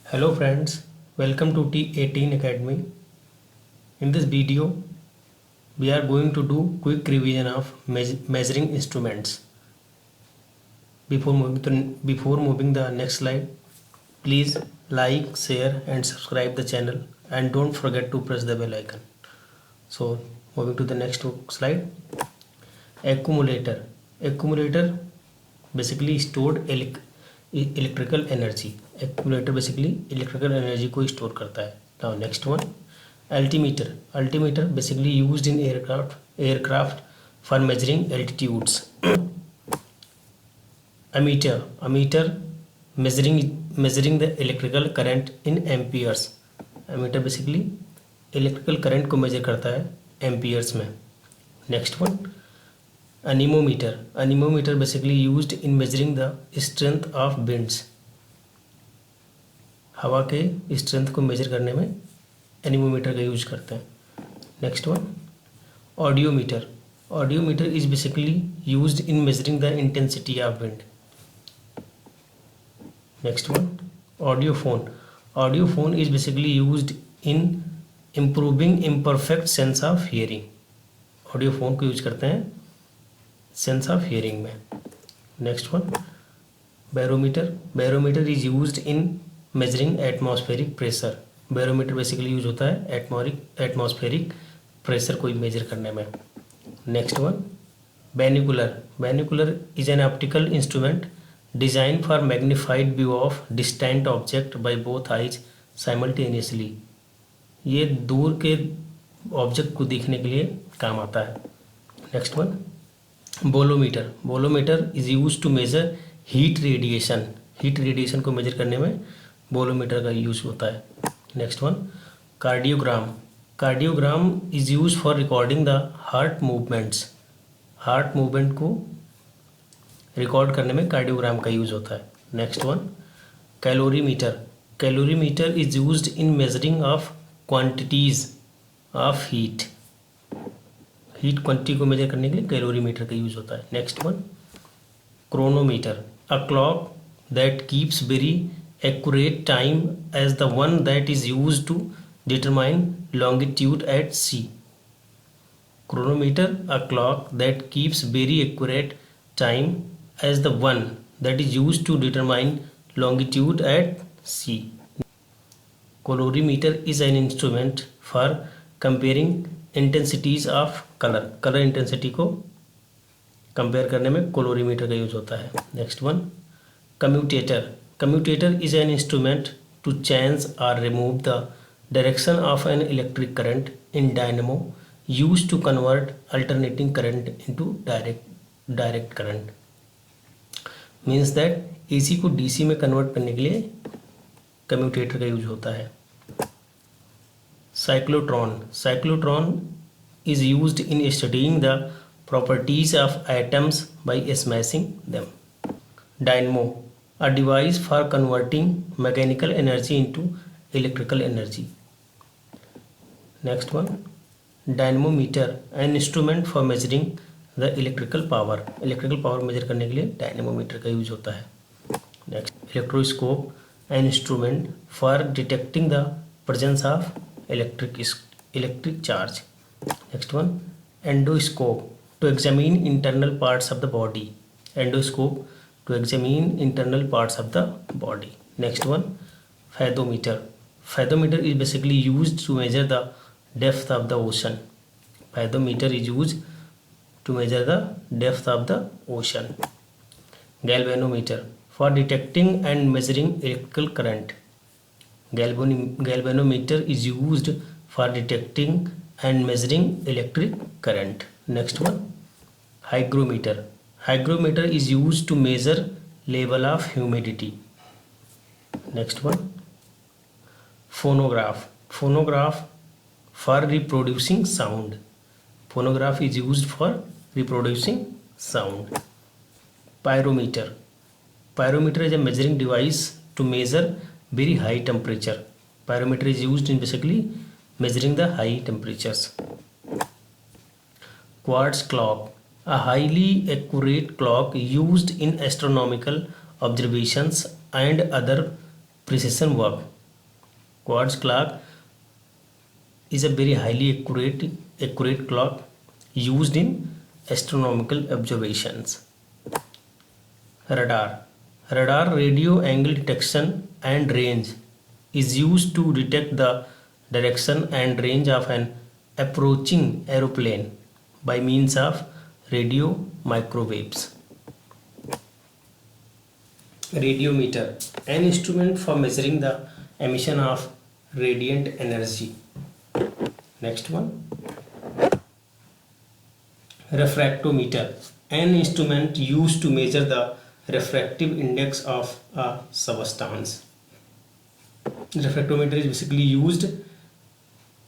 Hello friends, welcome to T18 Academy. In this video, we are going to do quick revision of measuring instruments. Before moving the next slide, please like, share and subscribe the channel and don't forget to press the bell icon. So moving to the next slide. Accumulator. Accumulator basically stored electrical energy. Accumulator basically electrical energy को store करता है. Now next one, altimeter. Altimeter basically used in aircraft for measuring altitudes. Ammeter. Ammeter measuring the electrical current in amperes. Ammeter basically electrical current को major करता है amperes में. Next one, anemometer. Anemometer basically used in measuring the strength of winds. हवा के strength को measure करने में anemometer का यूज करते हैं. Next one, audiometer. Audiometer is basically used in measuring the intensity of wind. Next one, audiophone. Audiophone is basically used in improving imperfect sense of hearing. Audiophone को use करते हैं sense of hearing में. Next one, barometer. Barometer is used in measuring atmospheric pressure. Barometer basically use होता है atmospheric pressure को measure करने में. Next one, binocular. Binocular is an optical instrument design for magnified view of distant object by both eyes simultaneously. ये दूर के object को देखने के लिए काम आता है. Next one, bolometer. Bolometer is use to measure heat radiation. Heat radiation को मेजर करने में बोलोमीटर का यूज होता है. Next one, cardiogram. Cardiogram is use for recording the heart movements. Heart movement को रिकॉर्ड करने में कार्डियोग्राम का यूज होता है. Next one, calorimeter. Calorimeter is used in measuring of quantities of heat. Heat quantity को measure करने के लिए कैलोरीमीटर का यूज होता है. Next one, chronometer. A clock that keeps very accurate time as the one that is use to determine longitude at sea. Chronometer, a clock that keeps very accurate time as the one that is use to determine longitude at sea. colorimeter is an instrument for comparing intensities of color. Colour intensity को compare करने में colorimeter का use होता है. Next one, commutator. Commutator is an instrument to change और remove the direction of an electric current in dynamo use to convert alternating current into direct current. Means that AC को DC में convert करने के लिए commutator का use होता है. Cyclotron. Cyclotron is used in studying the properties of atoms by smashing them. Dynamo, a device for converting mechanical energy into electrical energy. Next one, dynamometer, an instrument for measuring the electrical power. Electrical power measure करने के लिए dynamometer का use होता है. Next, electroscope, an instrument for detecting the presence of electric charge. Next one, endoscope, to examine internal parts of the body. Endoscope, to examine internal parts of the body. Next one, fathometer. Fathometer is basically used to measure the depth of the ocean. Fathometer is used to measure the depth of the ocean. Galvanometer, for detecting and measuring electrical current. Galvanometer is used for detecting and measuring electric current. Next one, hygrometer. Hygrometer is used to measure level of humidity. Next one, phonograph. Phonograph for reproducing sound. Phonograph is used for reproducing sound. Pyrometer. Pyrometer is a measuring device to measure very high temperature. Pyrometer is used in basically measuring the high temperatures. Quartz clock, a highly accurate clock used in astronomical observations and other precision work. Quartz clock is a very highly accurate clock used in astronomical observations. Radar. Radar radio angle detection and range is used to detect the direction and range of an approaching aeroplane by means of radio microwaves. Radiometer, an instrument for measuring the emission of radiant energy. Next one. Refractometer, an instrument used to measure the refractive index of a substance. Refractometer is basically used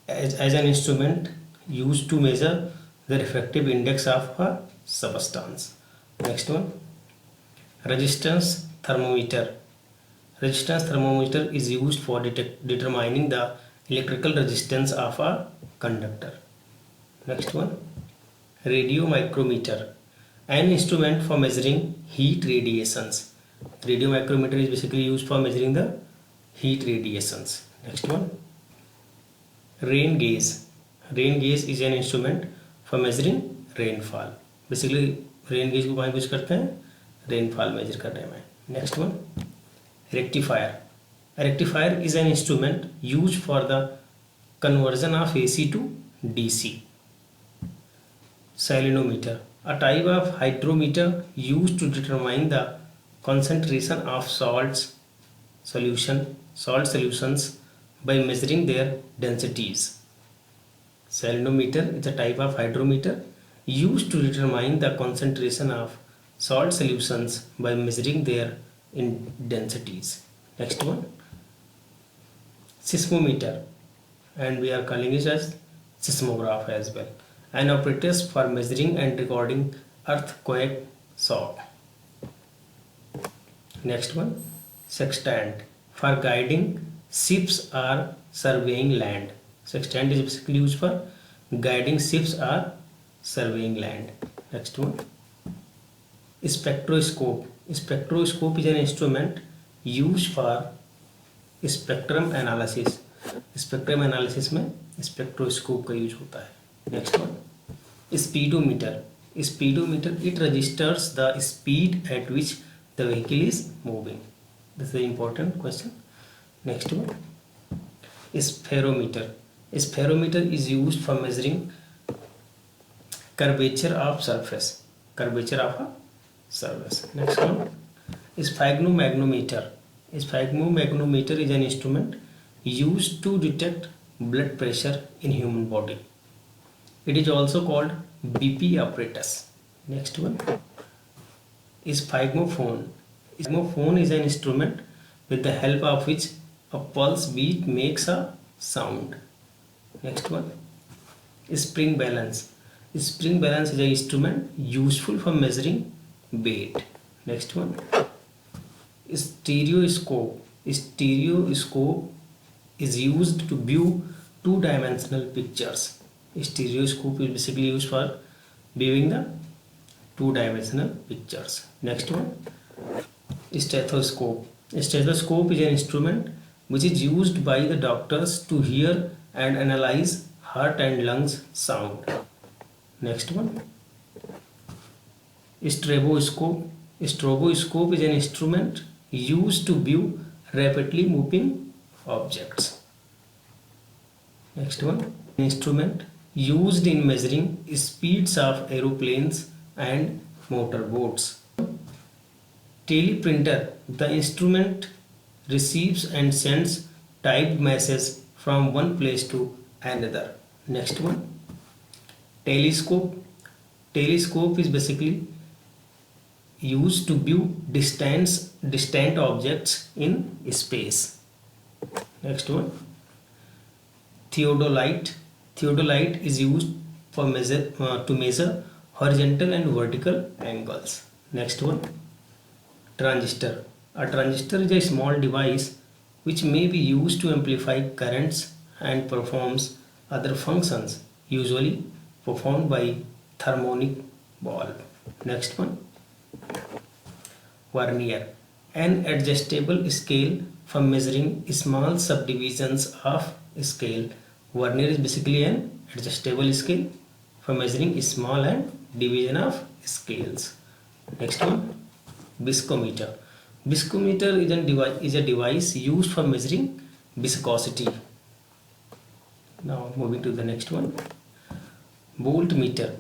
as an instrument used to measure the refractive index of a substance. Next one. Resistance thermometer. Resistance thermometer is used for determining the electrical resistance of a conductor. Next one. Radio micrometer, an instrument for measuring heat radiations. Radio micrometer is basically used for measuring the heat radiations. Next one. Rain gauge. Rain gauge is an instrument for measuring rainfall. Basically rain gauge को कहाँ use करते हैं? Rainfall measure करने में. Next one. Rectifier. A rectifier is an instrument used for the conversion of AC to DC. Salinometer, a type of hydrometer used to determine the concentration of salt solutions by measuring their densities. Salinometer is a type of hydrometer used to determine the concentration of salt solutions by measuring their densities. Next one. Seismometer, and we are calling it as seismograph as well. An apparatus for measuring and recording earthquake shock. Next one. Sextant, for guiding ships or surveying land. Sextant is basically used for guiding ships or surveying land. Next one. Spectroscope. Spectroscope is an instrument used for spectrum analysis. Spectrum analysis में spectroscope का use होता है. Next one. Speedometer. Speedometer, it registers the speed at which the vehicle is moving. This is an important question. Next one. Spherometer. Spherometer is used for measuring curvature of surface. Curvature of a surface. Next one. Sphygmomanometer. Sphygmomanometer is an instrument used to detect blood pressure in human body. It is also called BP apparatus. Next one is sphygmophone. Sphygmophone is an instrument with the help of which a pulse beat makes a sound. Next one is spring balance. Spring balance is an instrument useful for measuring weight. Next one is stereoscope. Stereoscope is used to view two-dimensional pictures. Stereoscope is basically used for viewing the two-dimensional pictures. Next one is stethoscope. Stethoscope is an instrument which is used by the doctors to hear and analyze heart and lungs sound. Next one. Stroboscope. Stroboscope is an instrument used to view rapidly moving objects. Next one. Instrument used in measuring speeds of aeroplanes and motorboats. Teleprinter. The instrument receives and sends typed messages from one place to another. Next one. Telescope. Telescope is basically used to view distant objects in space. Next one. Theodolite. Theodolite is used for to measure horizontal and vertical angles. Next one. Transistor. A transistor is a small device which may be used to amplify currents and performs other functions usually performed by harmonic bulb. Next one. Vernier. an adjustable scale for measuring small subdivisions of scale. Vernier is basically an adjustable scale for measuring small and division of scales. Next one, viscometer. Viscometer is a device used for measuring viscosity. Now moving to the next one, voltmeter.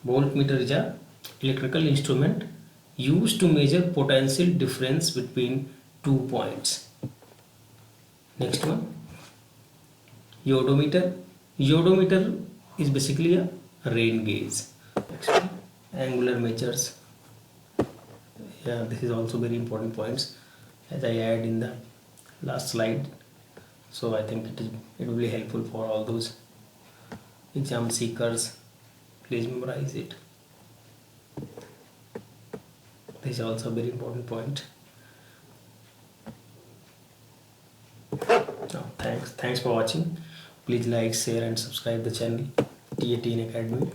Voltmeter is a electrical instrument used to measure potential difference between 2 points. Next one, iodometer. Iodometer is basically a rain gauge. Next one, angular measures. Yeah, this is also very important points as I add in the last slide. So I think it will be helpful for all those exam seekers. Please memorize it. This is also a very important point. Now, thanks for watching. Please like, share and subscribe the channel TATN Academy.